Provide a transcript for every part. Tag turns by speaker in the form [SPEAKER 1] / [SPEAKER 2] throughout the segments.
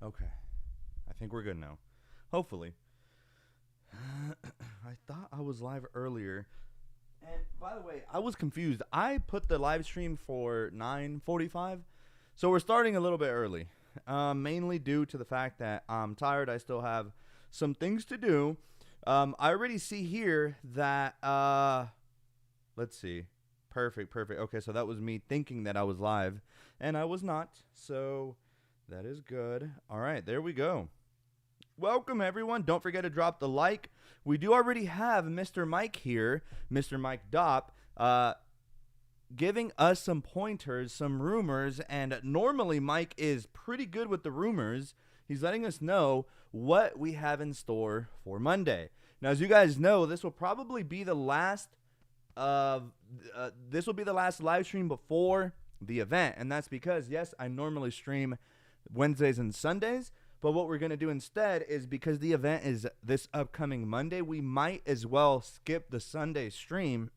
[SPEAKER 1] Okay. I think we're good now. Hopefully. I thought I was live earlier. And by the way, I was confused. I put the live stream for 9:45. So we're starting a little bit early. Mainly due to the fact that I'm tired. I still have some things to do. I already see here that let's see. Perfect, perfect. Okay, so that was me thinking that I was live, and I was not. So that is good. All right, there we go. Welcome, everyone. Don't forget to drop the like. We do already have Mr. Mike here, Mr. Mike Dopp, giving us some pointers, some rumors, and normally Mike is pretty good with the rumors. He's letting us know what we have in store for Monday. Now, as you guys know, this will probably be the last live stream before the event, and that's because, yes, I normally stream Wednesdays and Sundays, but what we're going to do instead is, because the event is this upcoming Monday, we might as well skip the Sunday stream.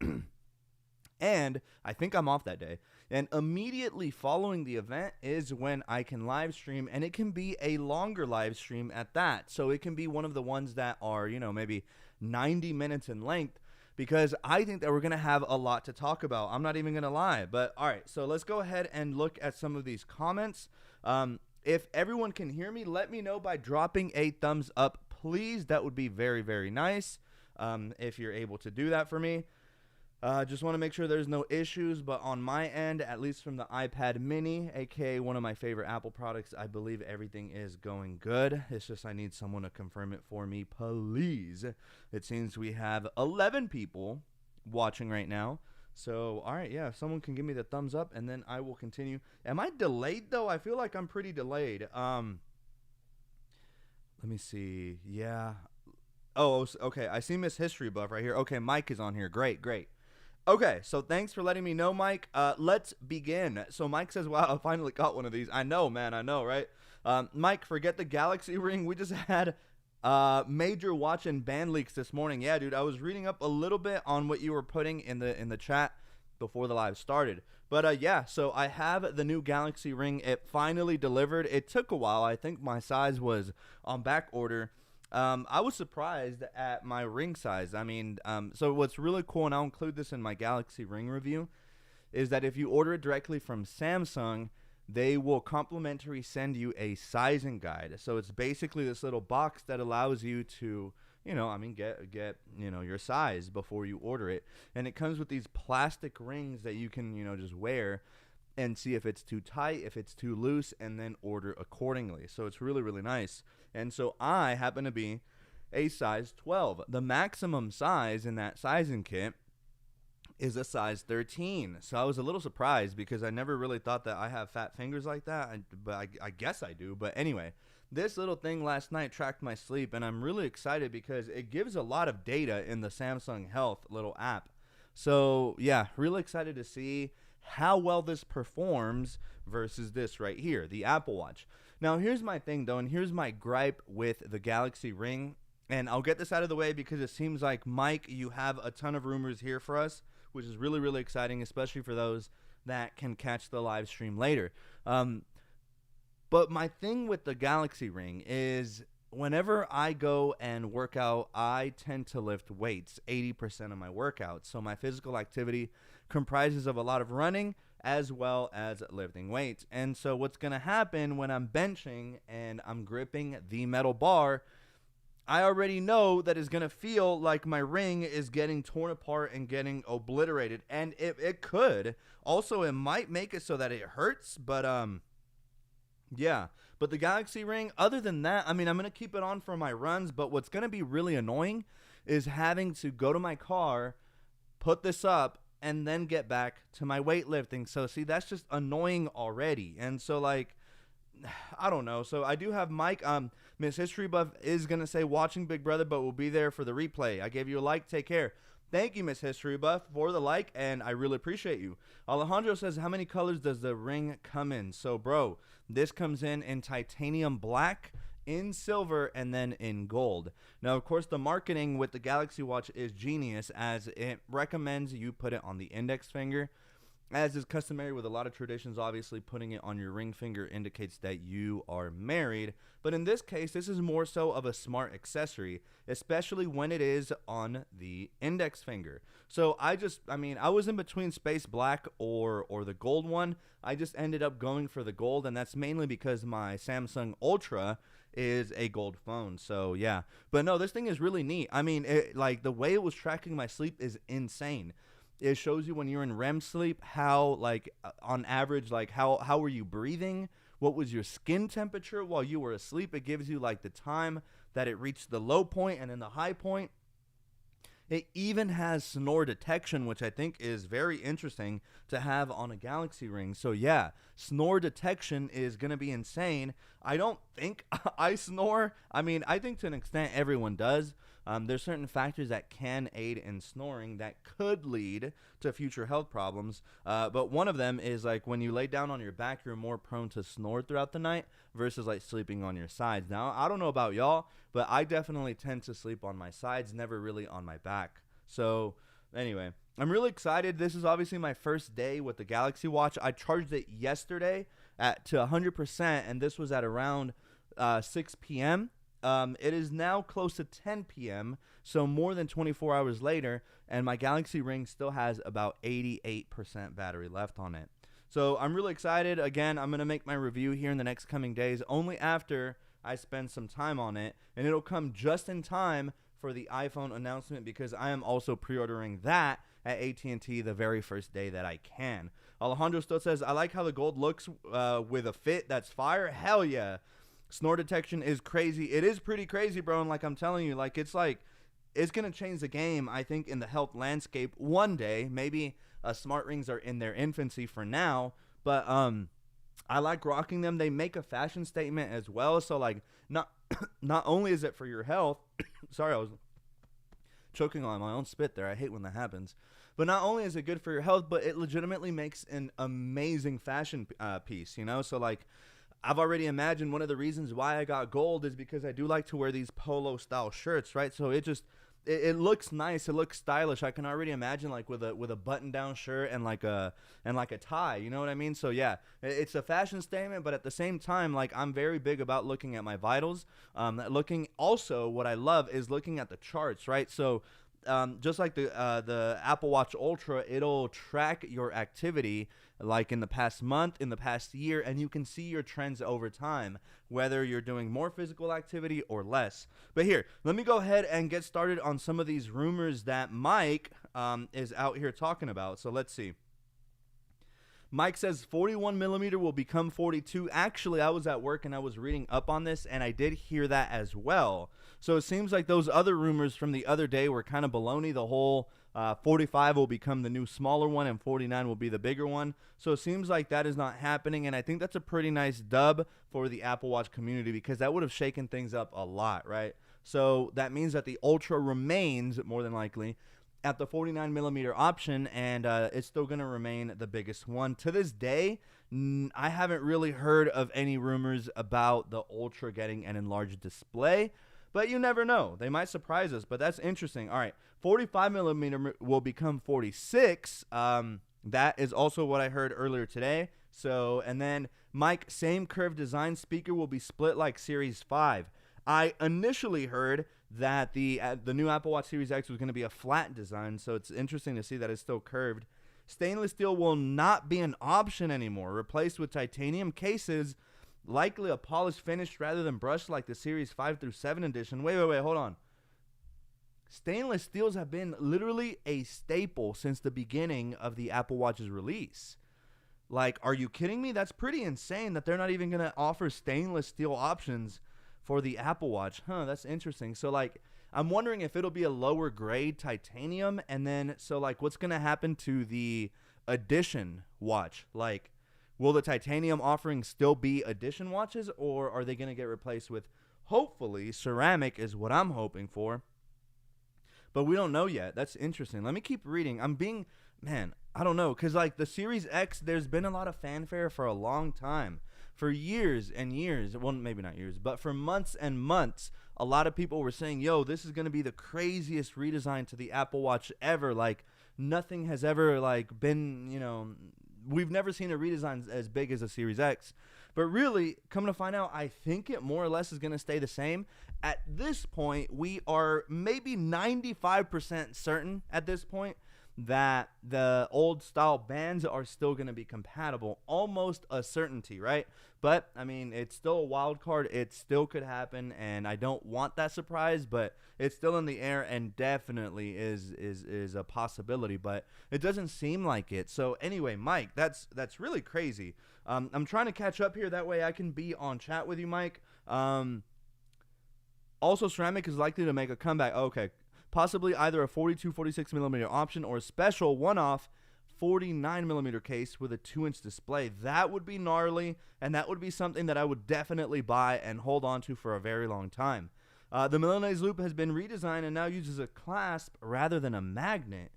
[SPEAKER 1] And I think I'm off that day. And immediately following the event is when I can live stream, and it can be a longer live stream at that. So it can be one of the ones that are, maybe 90 minutes in length, because I think that we're going to have a lot to talk about. I'm not even going to lie. But all right, so let's go ahead and look at some of these comments. If everyone can hear me, let me know by dropping a thumbs up, please. That would be very, very nice if you're able to do that for me. Just want to make sure there's no issues, but on my end, at least from the iPad mini, aka one of my favorite Apple products, I believe everything is going good. It's just I need someone to confirm it for me, please. It seems we have 11 people watching right now. So, all right, yeah, if someone can give me the thumbs up, and then I will continue. Am I delayed, though? I feel like I'm pretty delayed. Let me see. Yeah. Oh, okay, I see Miss History Buff right here. Okay, Mike is on here. Great, great. Okay, so thanks for letting me know, Mike. Let's begin. So Mike says, wow, I finally got one of these. I know, man, I know, right? Mike, forget the Galaxy ring. We just had major watch and band leaks this morning. Yeah, dude, I was reading up a little bit on what you were putting in the chat before the live started. But yeah, so I have the new Galaxy ring. It finally delivered. It took a while. I think my size was on back order. I was surprised at my ring size. I mean, so what's really cool, and I'll include this in my Galaxy ring review, is that if you order it directly from Samsung, they will complimentary send you a sizing guide. So it's basically this little box that allows you to, get your size before you order it. And it comes with these plastic rings that you can, just wear and see if it's too tight, if it's too loose, and then order accordingly. So it's really, really nice. And so I happen to be a size 12. The maximum size in that sizing kit is a size 13. So I was a little surprised because I never really thought that I have fat fingers like that, but I guess I do. But anyway, this little thing last night tracked my sleep, and I'm really excited because it gives a lot of data in the Samsung Health little app. So yeah, really excited to see how well this performs versus this right here, the Apple Watch. Now, here's my thing, though, and here's my gripe with the Galaxy Ring, and I'll get this out of the way because it seems like, Mike, you have a ton of rumors here for us, which is really, really exciting, especially for those that can catch the live stream later. But my thing with the Galaxy Ring is whenever I go and work out, I tend to lift weights, 80% of my workouts. So my physical activity comprises of a lot of running as well as lifting weights. And so what's going to happen when I'm benching and I'm gripping the metal bar, I already know that it's going to feel like my ring is getting torn apart and getting obliterated. And it could. Also, it might make it so that it hurts, but yeah. But the Galaxy Ring, other than that, I mean, I'm going to keep it on for my runs, but what's going to be really annoying is having to go to my car, put this up, and then get back to my weightlifting. So, see, that's just annoying already. And so, like, I don't know. So, I do have Mike. Miss History Buff is going to say watching Big Brother, but we'll be there for the replay. I gave you a like. Take care. Thank you, Miss History Buff, for the like, and I really appreciate you. Alejandro says, how many colors does the ring come in? So, bro, this comes in titanium black, in silver, and then in gold. Now, of course, the marketing with the Galaxy Watch is genius, as it recommends you put it on the index finger. As is customary with a lot of traditions, obviously putting it on your ring finger indicates that you are married. But in this case, this is more so of a smart accessory, especially when it is on the index finger. So I was in between space black or the gold one. I just ended up going for the gold, and that's mainly because my Samsung Ultra is a gold phone. So yeah, but no, this thing is really neat. I mean, like the way it was tracking my sleep is insane. It shows you when you're in REM sleep how, like, on average, like how were you breathing? What was your skin temperature while you were asleep? It gives you like the time that it reached the low point and then the high point. It even has snore detection, which I think is very interesting to have on a Galaxy Ring. So yeah, snore detection is going to be insane. I don't think I snore. I mean, I think to an extent everyone does. There's certain factors that can aid in snoring that could lead to future health problems. But one of them is like when you lay down on your back, you're more prone to snore throughout the night versus like sleeping on your sides. Now, I don't know about y'all, but I definitely tend to sleep on my sides, never really on my back. So anyway, I'm really excited. This is obviously my first day with the Galaxy Watch. I charged it yesterday to 100%, and this was at around 6 p.m. It is now close to 10 p.m., so more than 24 hours later, and my Galaxy Ring still has about 88% battery left on it. So I'm really excited. Again, I'm going to make my review here in the next coming days, only after I spend some time on it, and it'll come just in time for the iPhone announcement because I am also pre-ordering that at AT&T the very first day that I can. Alejandro still says, I like how the gold looks with a fit that's fire. Hell yeah. Snore detection is crazy. It is pretty crazy, bro. And like I'm telling you, like it's going to change the game, I think, in the health landscape one day. Maybe smart rings are in their infancy for now, but I like rocking them. They make a fashion statement as well. So like not only is it for your health, sorry, I was choking on my own spit there. I hate when that happens. But not only is it good for your health, but it legitimately makes an amazing fashion piece, you know? So like I've already imagined one of the reasons why I got gold is because I do like to wear these polo style shirts, right? So it looks nice, it looks stylish. I can already imagine like with a button down shirt and like a tie, you know what I mean? So yeah, it's a fashion statement, but at the same time, like I'm very big about looking at my vitals. What I love is looking at the charts, right? So just like the Apple Watch Ultra, it'll track your activity like in the past month, in the past year, and you can see your trends over time, whether you're doing more physical activity or less. But here, let me go ahead and get started on some of these rumors that Mike is out here talking about. So let's see. Mike says 41 millimeter will become 42. Actually, I was at work and I was reading up on this, and I did hear that as well. So it seems like those other rumors from the other day were kind of baloney. The whole 45 will become the new smaller one and 49 will be the bigger one. So it seems like that is not happening, and I think that's a pretty nice dub for the Apple Watch community because that would have shaken things up a lot, right? So that means that the Ultra remains, more than likely, at the 49 millimeter option, and it's still going to remain the biggest one. To this day, I haven't really heard of any rumors about the Ultra getting an enlarged display, but you never know. They might surprise us, but that's interesting. All right, 45 millimeter will become 46. That is also what I heard earlier today. So, and then Mike, same curved design speaker will be split like Series 5. I initially heard that the new Apple Watch Series X was going to be a flat design, so it's interesting to see that it's still curved. Stainless steel will not be an option anymore, replaced with titanium cases, likely a polished finish rather than brushed like the Series 5 through 7 edition. Wait, hold on. Stainless steels have been literally a staple since the beginning of the Apple Watch's release. Like, are you kidding me? That's pretty insane that they're not even going to offer stainless steel options for the Apple Watch. That's interesting. So like I'm wondering if it'll be a lower grade titanium, and then so like what's going to happen to the edition watch? Like will the titanium offering still be edition watches, or are they going to get replaced with hopefully ceramic is what I'm hoping for. But we don't know yet. That's interesting. Let me keep reading. I don't know, cuz like the Series X, there's been a lot of fanfare for a long time. For years and years, well, maybe not years, but for months and months, a lot of people were saying, yo, this is going to be the craziest redesign to the Apple Watch ever. Like, nothing has ever, like, been, we've never seen a redesign as big as a Series X. But really, coming to find out, I think it more or less is going to stay the same. At this point, we are maybe 95% certain at this point that the old style bands are still going to be compatible. Almost a certainty, right? But, I mean, it's still a wild card. It still could happen, and I don't want that surprise, but it's still in the air and definitely is a possibility, but it doesn't seem like it. So, anyway, Mike, that's really crazy. I'm trying to catch up here. That way I can be on chat with you, Mike. Also, ceramic is likely to make a comeback. Okay. Possibly either a 42, 46 millimeter option or a special one-off 49 millimeter case with a 2-inch display. That would be gnarly, and that would be something that I would definitely buy and hold on to for a very long time. The Milanese loop has been redesigned and now uses a clasp rather than a magnet.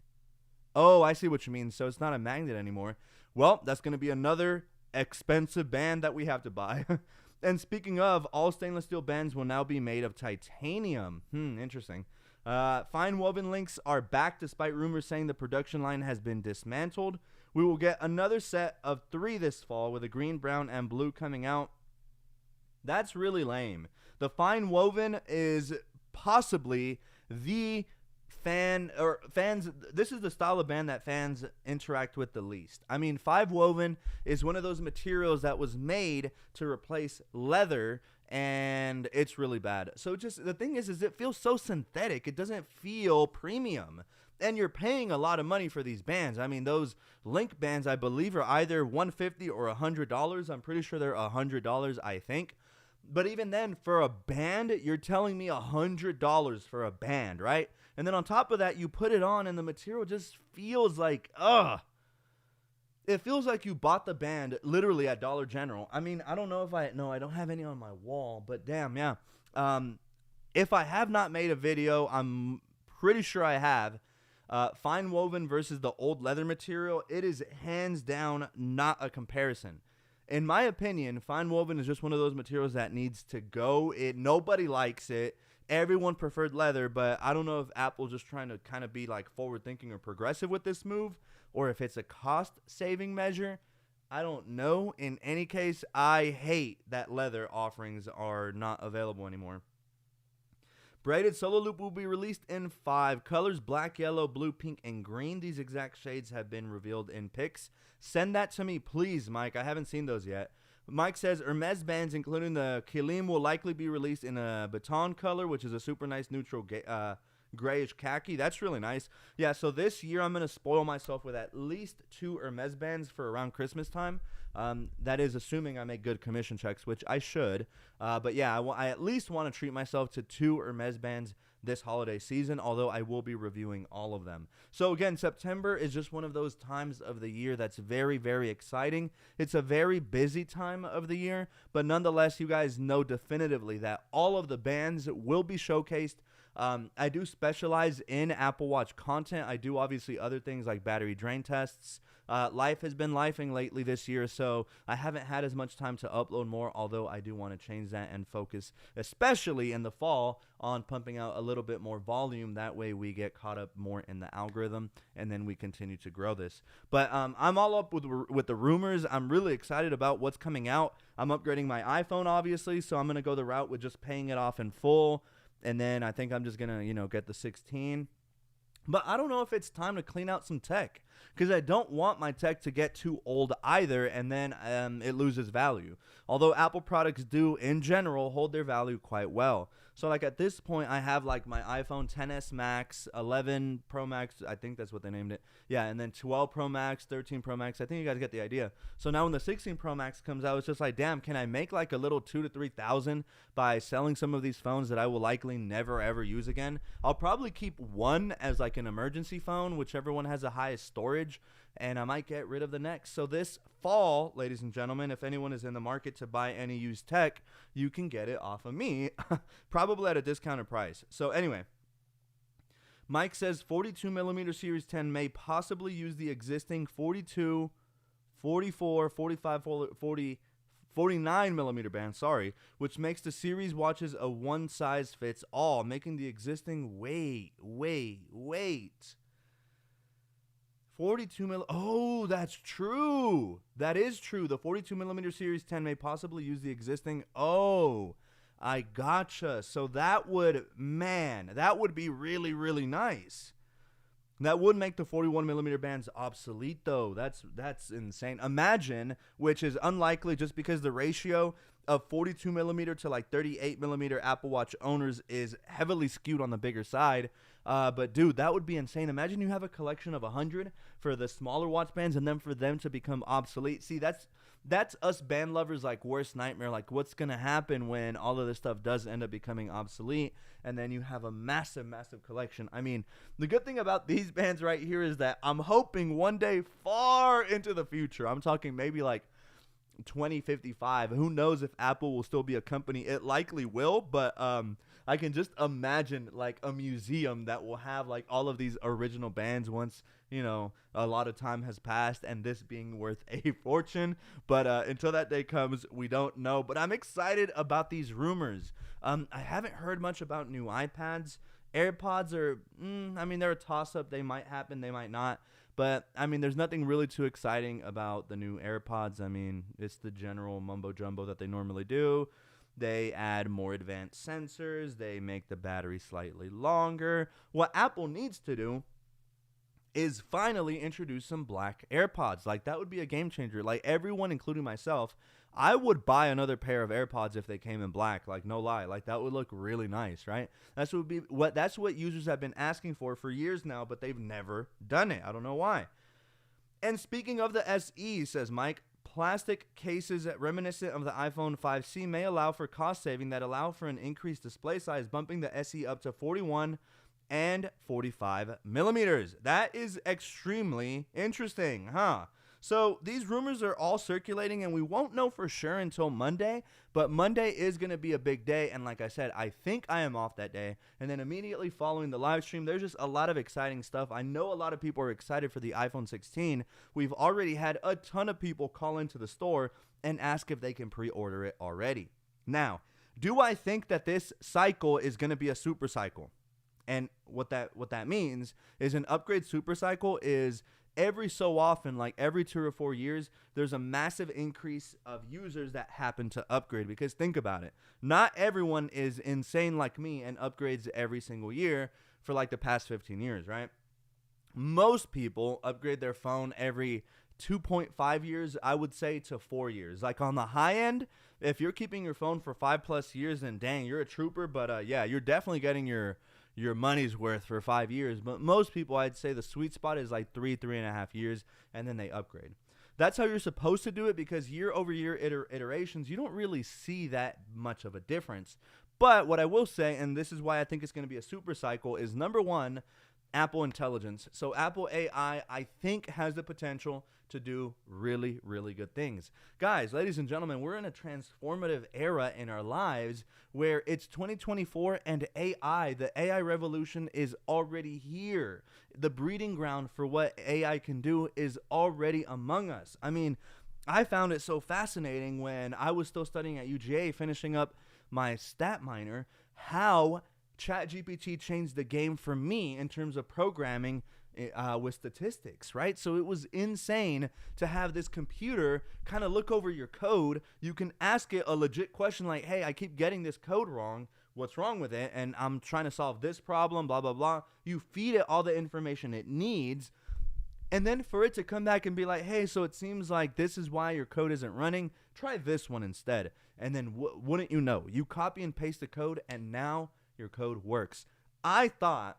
[SPEAKER 1] Oh, I see what you mean. So it's not a magnet anymore. Well, that's going to be another expensive band that we have to buy. And speaking of, all stainless steel bands will now be made of titanium. Interesting. Fine woven links are back despite rumors saying the production line has been dismantled. We will get another set of 3 this fall with a green, brown, and blue coming out. That's really lame. The fine woven is possibly the fans, this is the style of band that fans interact with the least. I mean, five woven is one of those materials that was made to replace leather, and it's really bad. So just the thing is it feels so synthetic. It doesn't feel premium. And you're paying a lot of money for these bands. I mean, those Link bands, I believe, are either $150 or $100. I'm pretty sure they're $100, I think. But even then, for a band, you're telling me $100 for a band, right? And then on top of that, you put it on, and the material just feels like, it feels like you bought the band literally at Dollar General. I mean, I don't know if I don't have any on my wall, but damn, yeah. If I have not made a video, I'm pretty sure I have. Fine woven versus the old leather material, it is hands down not a comparison. In my opinion, fine woven is just one of those materials that needs to go. Nobody likes it. Everyone preferred leather, but I don't know if Apple's just trying to kind of be like forward thinking or progressive with this move, or if it's a cost saving measure. I don't know. In any case, I hate that leather offerings are not available anymore. Braided solo loop will be released in 5 colors: black, yellow, blue, pink, and green. These exact shades have been revealed in pics. Send that to me, please, Mike. I haven't seen those yet. Mike says Hermes bands, including the Kilim, will likely be released in a baton color, which is a super nice neutral grayish khaki. That's really nice. Yeah, so this year I'm going to spoil myself with at least 2 Hermes bands for around Christmas time. That is assuming I make good commission checks, which I should. But yeah, I at least want to treat myself to 2 Hermes bands this holiday season, although I will be reviewing all of them. So again, September is just one of those times of the year that's very, very exciting. It's a very busy time of the year, but nonetheless, you guys know definitively that all of the bands will be showcased. I do specialize in Apple Watch content. I do obviously other things like battery drain tests. Life has been lifing lately this year, so I haven't had as much time to upload more, although I do want to change that and focus, especially in the fall, on pumping out a little bit more volume. That way we get caught up more in the algorithm, and then we continue to grow this. But I'm all up with the rumors. I'm really excited about what's coming out. I'm upgrading my iPhone, obviously, so I'm going to go the route with just paying it off in full, and then I think I'm just going to, get the 16. But I don't know if it's time to clean out some tech, because I don't want my tech to get too old either, and then it loses value. Although Apple products do, in general, hold their value quite well. So like at this point, I have like my iPhone XS Max, 11 Pro Max, I think that's what they named it. Yeah, and then 12 Pro Max, 13 Pro Max. I think you guys get the idea. So now when the 16 Pro Max comes out, it's just like, damn, can I make like a little 2,000 to 3,000 by selling some of these phones that I will likely never ever use again? I'll probably keep one as like an emergency phone, whichever one has the highest storage, and I might get rid of the next. So this fall, ladies and gentlemen, if anyone is in the market to buy any used tech, you can get it off of me, probably at a discounted price. So anyway, Mike says 42 millimeter Series 10 may possibly use the existing 42, 44, 45, 40, 49 millimeter band, which makes the series watches a one size fits all, making the existing wait. 42 mil. Oh, that's true. That is true. The 42 millimeter Series 10 may possibly use the existing. Oh, I gotcha. So that would, man, that would be really, really nice. That would make the 41 millimeter bands obsolete, though. That's insane. Imagine, which is unlikely just because the ratio of 42 millimeter to like 38 millimeter Apple Watch owners is heavily skewed on the bigger side. But dude, that would be insane. Imagine you have a collection of 100 for the smaller watch bands and then for them to become obsolete. See, that's us band lovers like worst nightmare. Like what's going to happen when all of this stuff does end up becoming obsolete and then you have a massive, massive collection. I mean, the good thing about these bands right here is that I'm hoping one day far into the future, I'm talking maybe like 2055, who knows if Apple will still be a company. It likely will, but I can just imagine like a museum that will have like all of these original bands once, you know, a lot of time has passed, and this being worth a fortune. But until that day comes, we don't know. But I'm excited about these rumors. I haven't heard much about new iPads. AirPods are, I mean, they're a toss-up. They might happen, they might not. But, I mean, there's nothing really too exciting about the new AirPods. I mean, it's the general mumbo-jumbo that they normally do. They add more advanced sensors. They make the battery slightly longer. What Apple needs to do is finally introduce some black AirPods. Like, that would be a game changer. Like, everyone, including myself, I would buy another pair of AirPods if they came in black. Like, no lie. Like, that would look really nice, right? That's what users have been asking for years now, but they've never done it. I don't know why. And speaking of the SE, says Mike, plastic cases reminiscent of the iPhone 5C may allow for cost saving that allow for an increased display size, bumping the SE up to 41 and 45 millimeters. That is extremely interesting, huh? So these rumors are all circulating, and we won't know for sure until Monday, but Monday is going to be a big day, and like I said, I think I am off that day, and then immediately following the live stream, there's just a lot of exciting stuff. I know a lot of people are excited for the iPhone 16. We've already had a ton of people call into the store and ask if they can pre-order it already. Now, do I think that this cycle is going to be a super cycle? And what that means is an upgrade super cycle is every so often, like every 2 or 4 years, there's a massive increase of users that happen to upgrade. Because think about it. Not everyone is insane like me and upgrades every single year for like the past 15 years, right? Most people upgrade their phone every 2.5 years, I would say, to 4 years. Like on the high end, if you're keeping your phone for 5+ years, then dang, you're a trooper. But yeah, you're definitely getting your money's worth for 5 years. But most people, I'd say the sweet spot is like 3.5 years, and then they upgrade. That's how you're supposed to do it, because year over year iterations, you don't really see that much of a difference. But what I will say, and this is why I think it's going to be a super cycle, is number one, Apple Intelligence. So Apple AI, I think, has the potential to do really, really good things. Guys, ladies and gentlemen, we're in a transformative era in our lives where it's 2024 and AI, the AI revolution, is already here. The breeding ground for what AI can do is already among us. I mean, I found it so fascinating when I was still studying at UGA, finishing up my stat minor, how ChatGPT changed the game for me in terms of programming with statistics, right? So it was insane to have this computer kind of look over your code. You can ask it a legit question like, hey, I keep getting this code wrong. What's wrong with it? And I'm trying to solve this problem, blah, blah, blah. You feed it all the information it needs. And then for it to come back and be like, hey, so it seems like this is why your code isn't running. Try this one instead. And then wouldn't you know, you copy and paste the code, and now your code works. I thought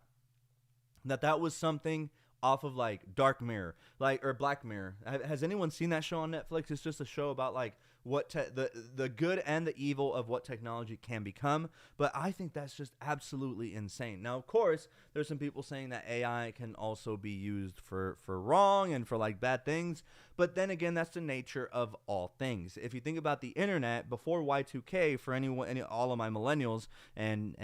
[SPEAKER 1] that was something off of like Dark Mirror, like, or Black Mirror. Has anyone seen that show on Netflix? It's just a show about like what the good and the evil of what technology can become. But I think that's just absolutely insane. Now, of course, there's some people saying that AI can also be used for wrong and for like bad things. But then again, that's the nature of all things. If you think about the internet before Y2K, for all of my millennials and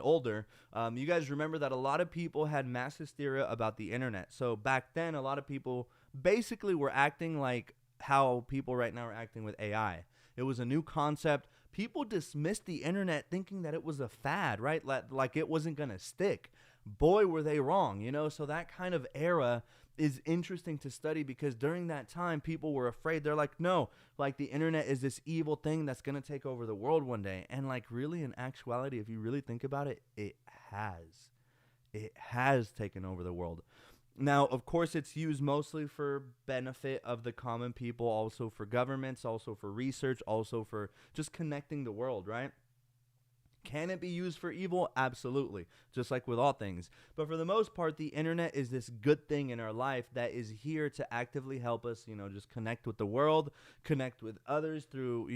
[SPEAKER 1] older, you guys remember that a lot of people had mass hysteria about the internet. So back then, a lot of people basically were acting like how people right now are acting with AI. It was a new concept. People dismissed the internet thinking that it was a fad, right? Like it wasn't going to stick. Boy, were they wrong, you know? So that kind of era is interesting to study, because during that time people were afraid. They're like, no, like the internet is this evil thing that's going to take over the world one day. And like really, in actuality, if you really think about it, it has taken over the world. Now, of course, it's used mostly for benefit of the common people, also for governments, also for research, also for just connecting the world, right? Can it be used for evil? Absolutely, just like with all things. But for the most part, the internet is this good thing in our life that is here to actively help us, just connect with the world, connect with others through,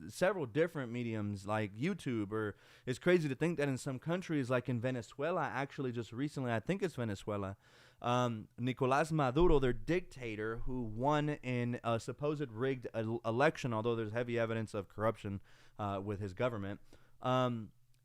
[SPEAKER 1] several different mediums like YouTube. Or it's crazy to think that in some countries, like in Venezuela, actually just recently, I think it's Venezuela, Nicolas Maduro, their dictator, who won in a supposed rigged election, although there's heavy evidence of corruption with his government.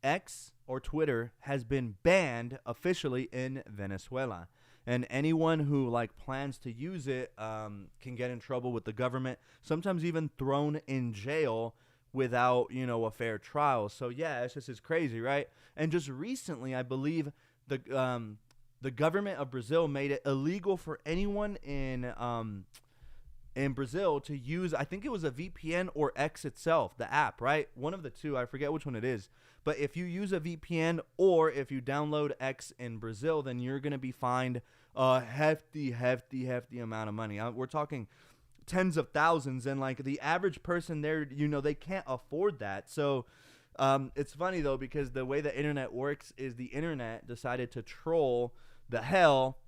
[SPEAKER 1] X, or Twitter, has been banned officially in Venezuela, and anyone who like plans to use it can get in trouble with the government, sometimes even thrown in jail without a fair trial. So yeah, it's crazy, right? And just recently, I believe the government of Brazil made it illegal for anyone in Brazil to use, I think it was a VPN or X itself, the app, right? One of the two, I forget which one it is. But if you use a VPN or if you download X in Brazil, then you're going to be fined a hefty amount of money. We're talking tens of thousands, and like the average person there, they can't afford that. So it's funny though, because the way the internet works is the internet decided to troll the hell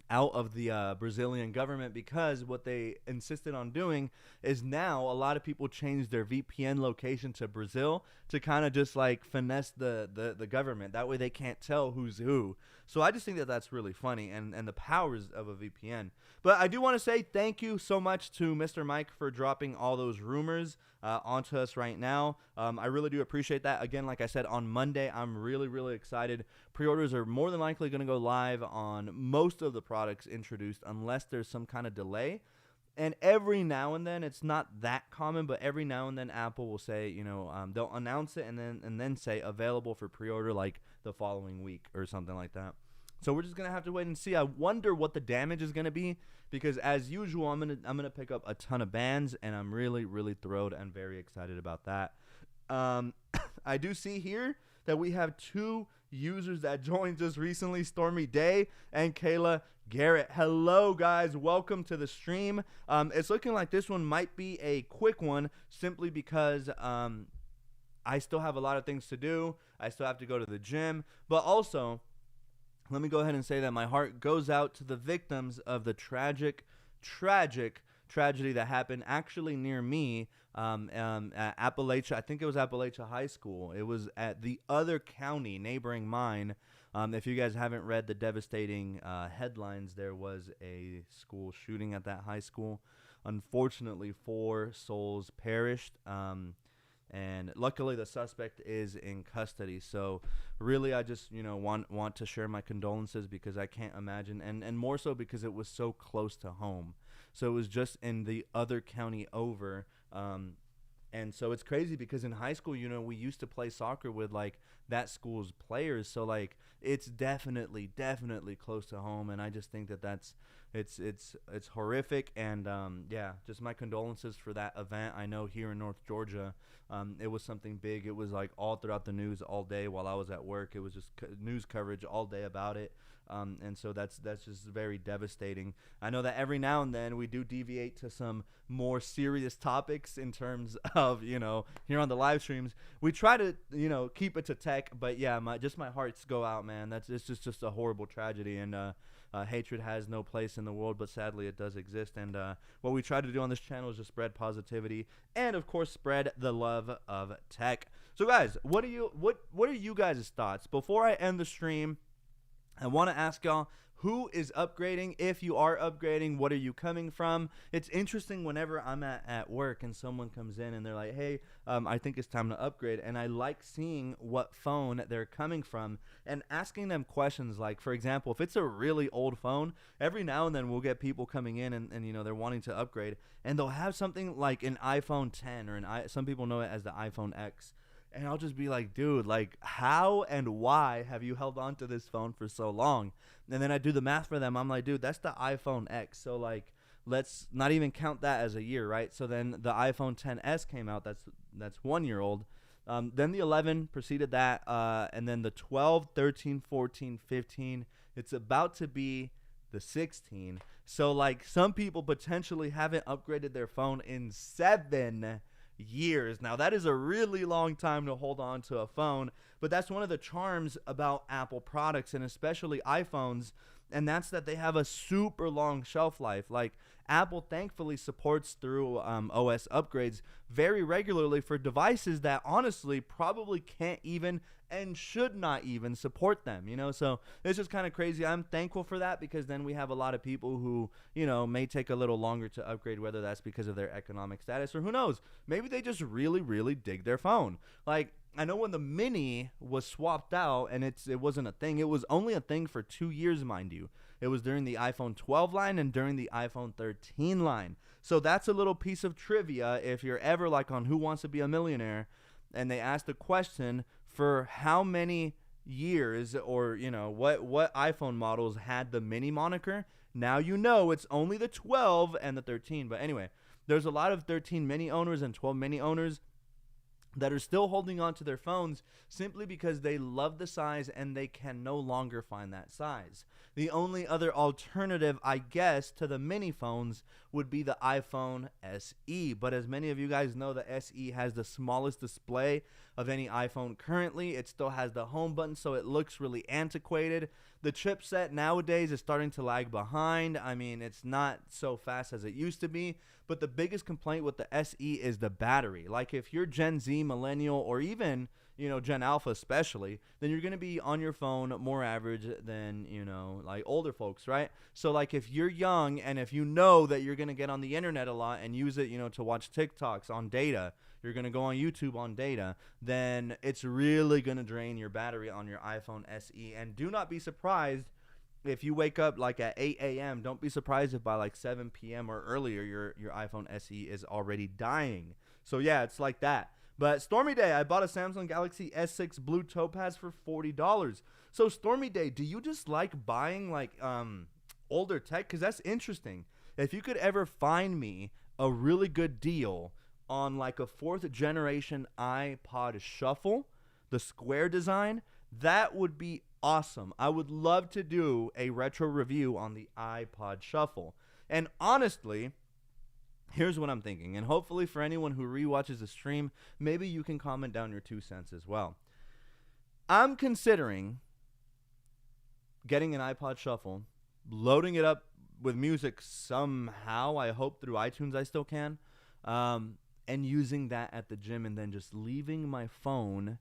[SPEAKER 1] out of the Brazilian government, because what they insisted on doing is now a lot of people change their VPN location to Brazil to kind of just like finesse the government. That way they can't tell who's who. So I just think that that's really funny, and the powers of a VPN. But I do want to say thank you so much to Mr. Mike for dropping all those rumors onto us right now. I really do appreciate that. Again, like I said, on Monday, I'm really, really excited. Pre-orders are more than likely going to go live on most of the products introduced, unless there's some kind of delay. And every now and then, it's not that common, but every now and then Apple will say, they'll announce it and then say available for pre-order like the following week or something like that. So we're just gonna have to wait and see. I wonder what the damage is gonna be, because as usual, I'm gonna pick up a ton of bands, and I'm really, really thrilled and very excited about that. I do see here that we have two users that joined just recently, Stormy Day and Kayla Garrett. Hello guys, welcome to the stream. It's looking like this one might be a quick one, simply because I still have a lot of things to do. I still have to go to the gym, but also let me go ahead and say that my heart goes out to the victims of the tragic tragedy that happened actually near me at Appalachia. I think it was Appalachia High School. It was at the other county neighboring mine. If you guys haven't read the devastating headlines, there was a school shooting at that high school. Unfortunately, 4 souls perished. And luckily the suspect is in custody. So really, I just want to share my condolences, because I can't imagine, and more so because it was so close to home. So it was just in the other county over. And so it's crazy, because in high school, we used to play soccer with like that school's players. So like it's definitely close to home, and I just think that it's horrific. And yeah, just my condolences for that event. I know here in North Georgia, it was something big. It was like all throughout the news all day while I was at work. It was just news coverage all day about it. And so that's just very devastating. I know that every now and then we do deviate to some more serious topics in terms of, here on the live streams. We try to, keep it to tech, but yeah, my hearts go out, man. It's just a horrible tragedy, and hatred has no place in the world, but sadly it does exist. And what we try to do on this channel is just spread positivity and, of course, spread the love of tech. So guys, what are you guys' thoughts? Before I end the stream, I want to ask y'all, who is upgrading? If you are upgrading, what are you coming from? It's interesting whenever I'm at work and someone comes in and they're like, hey, I think it's time to upgrade. And I like seeing what phone they're coming from and asking them questions. Like, for example, if it's a really old phone, every now and then we'll get people coming in and they're wanting to upgrade. And they'll have something like an iPhone 10 or some people know it as the iPhone X. And I'll just be like, dude, like, how and why have you held on to this phone for so long? And then I do the math for them. I'm like, dude, that's the iPhone X. So, like, let's not even count that as a year, right? So then the iPhone 10s came out. That's 1 year old. Then the 11 preceded that. And then the 12, 13, 14, 15. It's about to be the 16. So, like, some people potentially haven't upgraded their phone in 7 years. Now, that is a really long time to hold on to a phone, but that's one of the charms about Apple products, and especially iPhones, and that's that they have a super long shelf life. Like, Apple thankfully supports through OS upgrades very regularly for devices that honestly probably can't even and should not even support them, so it's just kind of crazy. I'm thankful for that, because then we have a lot of people who, may take a little longer to upgrade, whether that's because of their economic status or who knows, maybe they just really, really dig their phone. Like, I know when the Mini was swapped out, and it wasn't a thing. It was only a thing for 2 years, mind you. It was during the iPhone 12 line and during the iPhone 13 line. So that's a little piece of trivia if you're ever like on Who Wants to Be a Millionaire, and they ask the question for how many years, or what iPhone models had the Mini moniker. Now it's only the 12 and the 13. But anyway, there's a lot of 13 Mini owners and 12 Mini owners that are still holding on to their phones simply because they love the size and they can no longer find that size. The only other alternative, I guess, to the mini phones would be the iPhone SE. But as many of you guys know, the SE has the smallest display of any iPhone currently. It still has the home button, so it looks really antiquated. The chipset nowadays is starting to lag behind. I mean, it's not so fast as it used to be. But the biggest complaint with the SE is the battery. Like, if you're Gen Z, millennial, or even, Gen Alpha especially, then you're going to be on your phone more average than, like older folks, right? So, like, if you're young and if you know that you're going to get on the internet a lot and use it, to watch TikToks on data, you're going to go on YouTube on data, then it's really going to drain your battery on your iPhone SE. And do not be surprised if you wake up like at 8 a.m., don't be surprised if by like 7 p.m. or earlier your iPhone SE is already dying. So yeah, it's like that. But Stormy Day, I bought a Samsung Galaxy S6 Blue Topaz for $40. So Stormy Day, do you just like buying like older tech? Because that's interesting. If you could ever find me a really good deal on like a 4th generation iPod Shuffle, the square design, that would be awesome. I would love to do a retro review on the iPod Shuffle. And honestly, here's what I'm thinking. And hopefully for anyone who rewatches the stream, maybe you can comment down your 2 cents as well. I'm considering getting an iPod Shuffle, loading it up with music somehow. I hope through iTunes I still can. And using that at the gym, and then just leaving my phone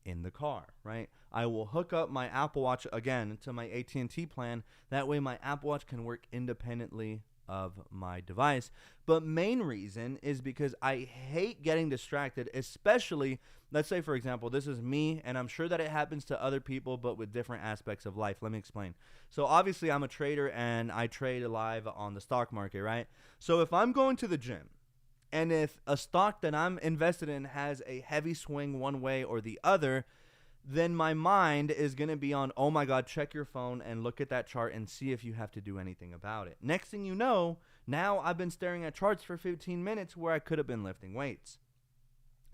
[SPEAKER 1] in the car, right? I will hook up my Apple Watch again to my AT&T plan. That way my Apple Watch can work independently of my device. But main reason is because I hate getting distracted, especially, let's say, for example, this is me, and I'm sure that it happens to other people, but with different aspects of life. Let me explain. So obviously I'm a trader, and I trade live on the stock market, right? So if I'm going to the gym, and if a stock that I'm invested in has a heavy swing one way or the other, then my mind is going to be on, oh my God, check your phone and look at that chart and see if you have to do anything about it. Next thing you know, now I've been staring at charts for 15 minutes where I could have been lifting weights.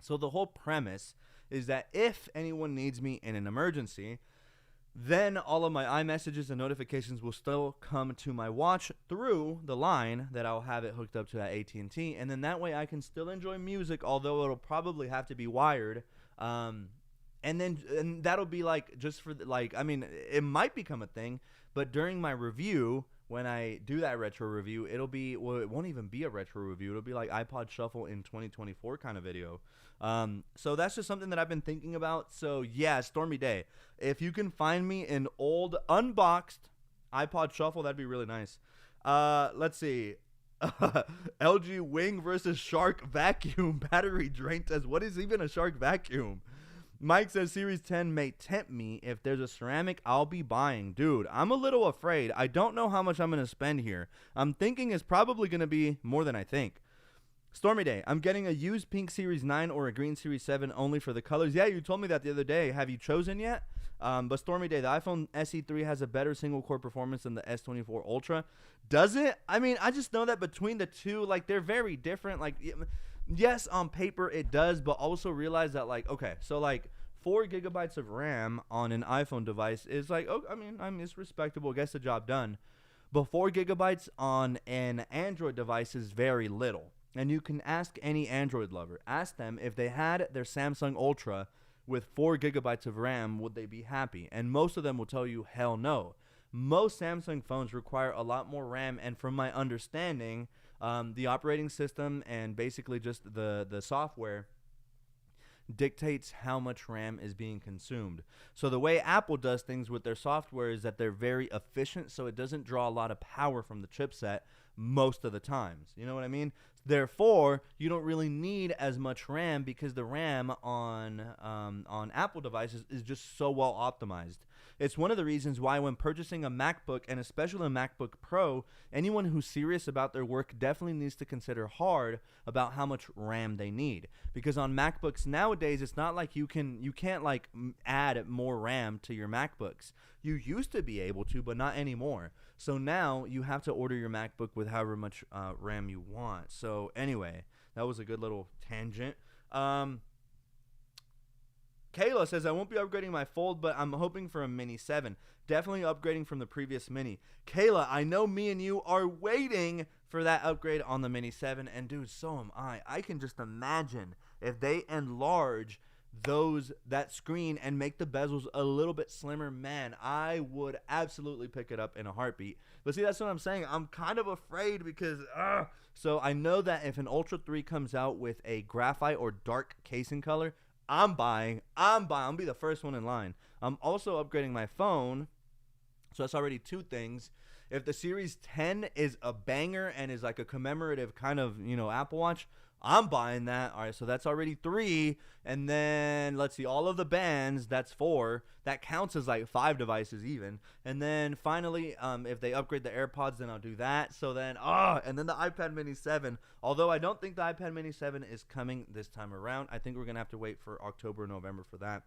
[SPEAKER 1] So the whole premise is that if anyone needs me in an emergency, then all of my iMessages and notifications will still come to my watch through the line that I'll have it hooked up to that AT&T, and then that way I can still enjoy music, although it'll probably have to be wired. And that'll be like just for like, I mean, it might become a thing, but during my review, when I do that retro review, it'll be, well, it won't even be a retro review. It'll be like iPod Shuffle in 2024 kind of video. So that's just something that I've been thinking about. So yeah, Stormy Day, if you can find me an old unboxed iPod Shuffle, that'd be really nice. Let's see. LG Wing versus Shark Vacuum battery drain test. What is even a Shark Vacuum? Mike says Series 10 may tempt me. If there's a ceramic, I'll be buying. Dude, I'm a little afraid. I don't know how much I'm going to spend here. I'm thinking it's probably going to be more than I think. Stormy Day. I'm getting a used pink Series 9 or a green Series 7 only for the colors. Yeah, you told me that the other day. Have you chosen yet? But Stormy Day, the iPhone SE3 has a better single core performance than the S24 Ultra. Does it? I mean, I just know that between the two, like, they're very different. Like, yes, on paper it does, but also realize that, like, okay, so, like, 4 gigabytes of RAM on an iPhone device is like, oh, I mean, it's respectable. Gets the job done. But 4 gigabytes on an Android device is very little. And you can ask any Android lover. Ask them if they had their Samsung Ultra with 4 gigabytes of RAM, would they be happy? And most of them will tell you, hell no. Most Samsung phones require a lot more RAM. And from my understanding, the operating system and basically just the software dictates how much RAM is being consumed. So the way Apple does things with their software is that they're very efficient, so it doesn't draw a lot of power from the chipset most of the times. You know what I mean? Therefore, you don't really need as much RAM because the RAM on Apple devices is just so well optimized. It's one of the reasons why when purchasing a MacBook, and especially a MacBook Pro, anyone who's serious about their work definitely needs to consider hard about how much RAM they need. Because on MacBooks nowadays, it's not like you can't like add more RAM to your MacBooks. You used to be able to, but not anymore. So now you have to order your MacBook with however much RAM you want. So anyway, that was a good little tangent. Kayla says, I won't be upgrading my Fold, but I'm hoping for a Mini 7. Definitely upgrading from the previous Mini. Kayla, I know me and you are waiting for that upgrade on the Mini 7, and dude, so am I. I can just imagine if they enlarge that screen and make the bezels a little bit slimmer, man, I would absolutely pick it up in a heartbeat. But see, that's what I'm saying. I'm kind of afraid because, so I know that if an Ultra 3 comes out with a graphite or dark casing color, I'm buying. I'll be the first one in line. I'm also upgrading my phone. So that's already two things. If the Series 10 is a banger and is like a commemorative kind of, Apple Watch, I'm buying that. All right, so that's already 3. And then let's see, all of the bands, that's 4. That counts as like 5 devices even. And then finally, if they upgrade the AirPods, then I'll do that. So then, and then the iPad Mini 7. Although I don't think the iPad Mini 7 is coming this time around. I think we're going to have to wait for October or November for that.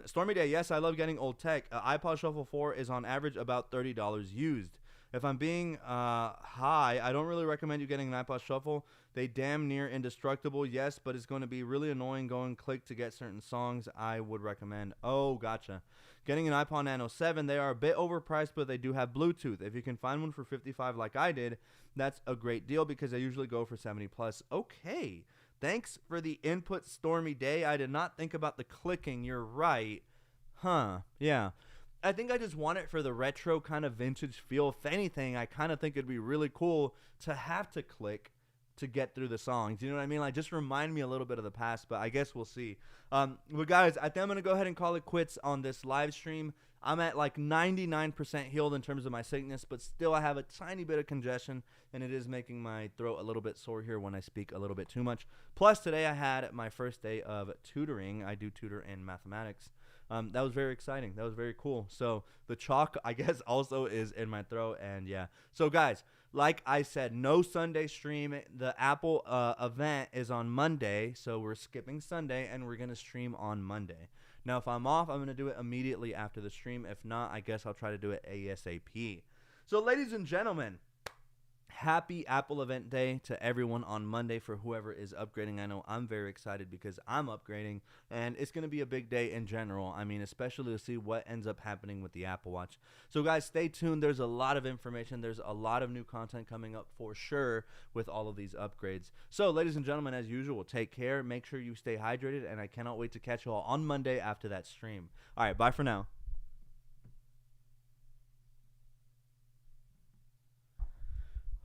[SPEAKER 1] Stormy Day, yes, I love getting old tech. iPod Shuffle 4 is on average about $30 used. If I'm being high, I don't really recommend you getting an iPod Shuffle. They damn near indestructible, yes, but it's going to be really annoying going click to get certain songs. I would recommend. Oh, gotcha. Getting an iPod Nano 7, they are a bit overpriced, but they do have Bluetooth. If you can find one for $55 like I did, that's a great deal because I usually go for $70 plus. Okay. Thanks for the input, Stormy Day. I did not think about the clicking. You're right. Huh. Yeah. I think I just want it for the retro kind of vintage feel. If anything, I kind of think it'd be really cool to have to click to get through the songs. You know what I mean? Like, just remind me a little bit of the past, but I guess we'll see. But guys, I think I'm going to go ahead and call it quits on this live stream. I'm at like 99% healed in terms of my sickness, but still I have a tiny bit of congestion, and it is making my throat a little bit sore here when I speak a little bit too much. Plus, today I had my first day of tutoring. I do tutor in mathematics. That was very exciting. That was very cool. So the chalk, I guess, also is in my throat, and yeah. So guys, like I said, no Sunday stream. The Apple event is on Monday, so we're skipping Sunday, and we're going to stream on Monday. Now, if I'm off, I'm going to do it immediately after the stream. If not, I guess I'll try to do it ASAP. So, ladies and gentlemen, happy Apple event day to everyone on Monday for whoever is upgrading. I know I'm very excited because I'm upgrading, and it's going to be a big day in general. I mean, especially to see what ends up happening with the Apple Watch. So, guys, stay tuned. There's a lot of information. There's a lot of new content coming up for sure with all of these upgrades. So, ladies and gentlemen, as usual, take care. Make sure you stay hydrated, and I cannot wait to catch you all on Monday after that stream. All right, bye for now.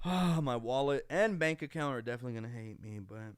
[SPEAKER 1] My wallet and bank account are definitely going to hate me, but